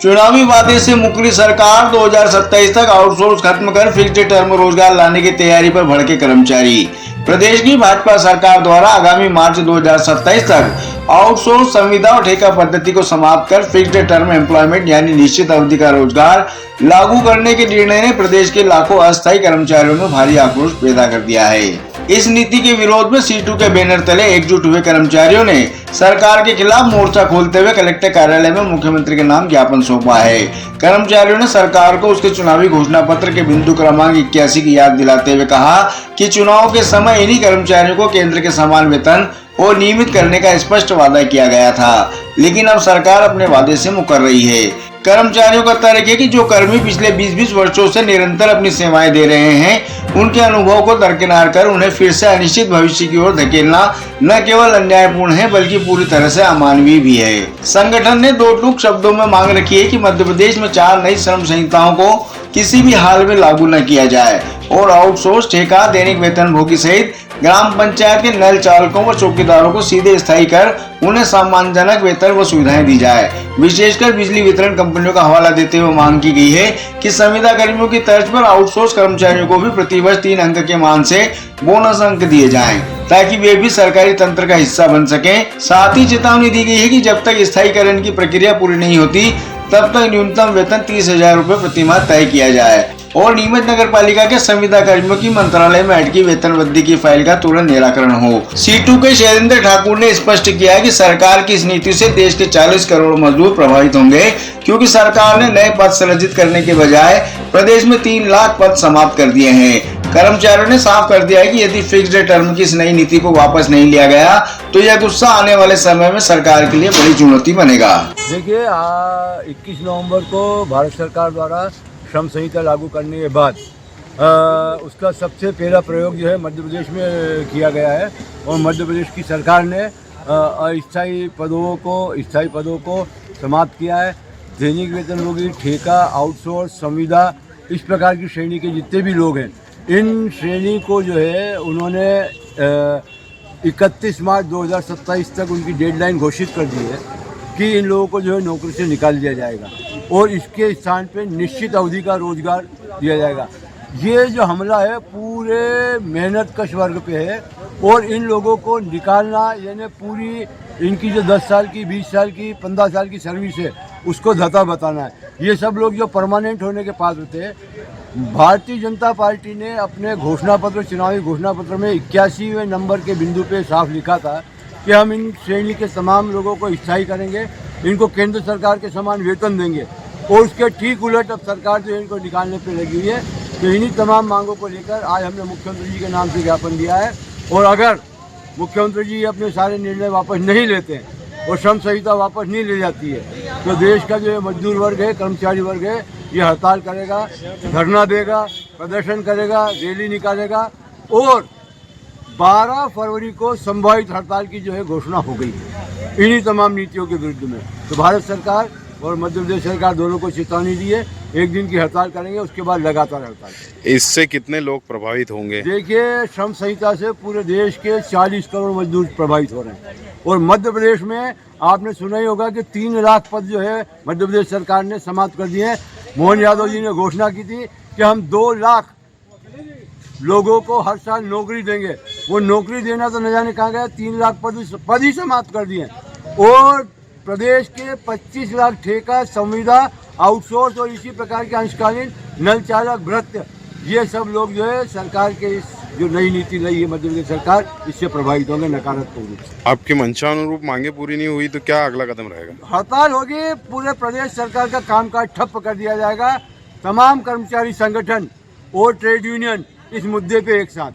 चुनावी वादे से मुकरी सरकार 2027 तक आउटसोर्स खत्म कर फिक्स्ड टर्म रोजगार लाने की तैयारी पर भड़के कर्मचारी। प्रदेश की भाजपा सरकार द्वारा आगामी मार्च 2027 तक आउटसोर्स संविदा और ठेका पद्धति को समाप्त कर फिक्स्ड टर्म एम्प्लॉयमेंट यानी निश्चित अवधि का रोजगार लागू करने के निर्णय ने प्रदेश के लाखों अस्थायी कर्मचारियों में भारी आक्रोश पैदा कर दिया है। इस नीति के विरोध में सीटू के बैनर तले एकजुट हुए कर्मचारियों ने सरकार के खिलाफ मोर्चा खोलते हुए कलेक्टर कार्यालय में मुख्यमंत्री के नाम ज्ञापन सौंपा है। कर्मचारियों ने सरकार को उसके चुनावी घोषणा पत्र के बिंदु क्रमांक 81 की याद दिलाते हुए कहा कि चुनाव के समय इन्हीं कर्मचारियों को केंद्र के समान वेतन और नियमित करने का स्पष्ट वादा किया गया था, लेकिन अब सरकार अपने वादे से मुकर रही है। कर्मचारियों का तर्क है कि जो कर्मी पिछले 20-20 वर्षों से निरंतर अपनी सेवाएं दे रहे हैं, उनके अनुभव को दरकिनार कर उन्हें फिर से अनिश्चित भविष्य की ओर धकेलना न केवल अन्यायपूर्ण है बल्कि पूरी तरह से अमानवीय भी है। संगठन ने दो टूक शब्दों में मांग रखी है कि मध्य प्रदेश में 4 नई श्रम संहिताओं को किसी भी हाल में लागू न किया जाए और आउटसोर्स, ठेका, दैनिक वेतनभोगी सहित ग्राम पंचायत के नल चालकों व चौकीदारों को सीधे स्थायी कर उन्हें सम्मानजनक वेतन व सुविधाएं दी जाए। विशेषकर बिजली वितरण कंपनियों का हवाला देते हुए मांग की गई है कि संविदा कर्मियों की तर्ज पर आउटसोर्स कर्मचारियों को भी प्रतिवर्ष 3 अंक के मान से बोनस अंक दिए जाएं, ताकि वे भी सरकारी तंत्र का हिस्सा बन सकें। साथ ही चेतावनी दी गई है कि जब तक स्थायीकरण की प्रक्रिया पूरी नहीं होती तब तक न्यूनतम वेतन 30,000 रूपए प्रति माह तय किया जाए और नियमित नगर पालिका के संविदा कर्मियों की मंत्रालय में अटकी वेतन वृद्धि की फाइल का तुरंत निराकरण हो। सीटू के शैलेंद्र ठाकुर ने स्पष्ट किया है कि सरकार की इस नीति से देश के 40 करोड़ मजदूर प्रभावित होंगे, क्योंकि सरकार ने नए पद सृजित करने के बजाय प्रदेश में 3 लाख पद समाप्त कर दिए हैं। कर्मचारियों ने साफ कर दिया है कि यदि फिक्स्ड टर्म की इस नई नीति को वापस नहीं लिया गया तो यह गुस्सा आने वाले समय में सरकार के लिए बड़ी चुनौती बनेगा। देखिए, 21 नवंबर को भारत सरकार द्वारा श्रम संहिता लागू करने के बाद उसका सबसे पहला प्रयोग जो है मध्य प्रदेश में किया गया है और मध्य प्रदेश की सरकार ने अस्थायी पदों को समाप्त किया है। दैनिक वेतनभोगी, ठेका, आउटसोर्स, संविदा, इस प्रकार की श्रेणी के जितने भी लोग हैं, इन श्रेणी को जो है उन्होंने 31 मार्च 2027 तक उनकी डेडलाइन घोषित कर दी है कि इन लोगों को जो है नौकरी से निकाल दिया जाएगा और इसके स्थान पे निश्चित अवधि का रोजगार दिया जाएगा। ये जो हमला है पूरे मेहनतकश वर्ग पे है और इन लोगों को निकालना यानी पूरी इनकी जो 10 साल की, 20 साल की, 15 साल की सर्विस है उसको धता बताना है। ये सब लोग जो परमानेंट होने के पात्र थे, भारतीय जनता पार्टी ने अपने चुनावी घोषणा पत्र में 81वें नंबर के बिंदु पे साफ लिखा था कि हम इन श्रेणी के तमाम लोगों को स्थायी करेंगे, इनको केंद्र सरकार के समान वेतन देंगे और उसके ठीक उलट अब सरकार जो इनको निकालने पे लगी हुई है। तो इन्हीं तमाम मांगों को लेकर आज हमने मुख्यमंत्री जी के नाम से ज्ञापन दिया है और अगर मुख्यमंत्री जी अपने सारे निर्णय वापस नहीं लेते हैं और श्रम संहिता वापस नहीं ले जाती है तो देश का जो मजदूर वर्ग है, कर्मचारी वर्ग है, ये हड़ताल करेगा, धरना देगा, प्रदर्शन करेगा, रैली निकालेगा और 12 फरवरी को संभावित हड़ताल की जो है घोषणा हो गई है इन्हीं तमाम नीतियों के विरुद्ध में। तो भारत सरकार और मध्य प्रदेश सरकार दोनों को चेतावनी दी है, 1 दिन की हड़ताल करेंगे, उसके बाद लगातार हड़ताल। इससे कितने लोग प्रभावित होंगे? देखिए, श्रम संहिता से पूरे देश के 40 करोड़ मजदूर प्रभावित हो रहे हैं और मध्य प्रदेश में आपने सुना ही होगा कि 3 लाख पद जो है मध्य प्रदेश सरकार ने समाप्त कर दिए हैं। मोहन यादव जी ने घोषणा की थी कि हम 2 लाख लोगों को हर साल नौकरी देंगे। वो नौकरी देना तो न जाने कहाँ गया, 3 लाख पद ही समाप्त कर दिए और प्रदेश के 25 लाख ठेका, संविदा, आउटसोर्स और इसी प्रकार के अंशकालीन, नल चालक, भृत्य, ये सब लोग जो है सरकार के इस जो नई नीति लाई है मध्य प्रदेश सरकार, इससे प्रभावित होंगे नकारात्मक रूप से। आपकी मंशा अनुरूप मांगे पूरी नहीं हुई तो क्या अगला कदम रहेगा? हड़ताल होगी, पूरे प्रदेश सरकार का कामकाज ठप कर दिया जाएगा। तमाम कर्मचारी संगठन और ट्रेड यूनियन इस मुद्दे पे एक साथ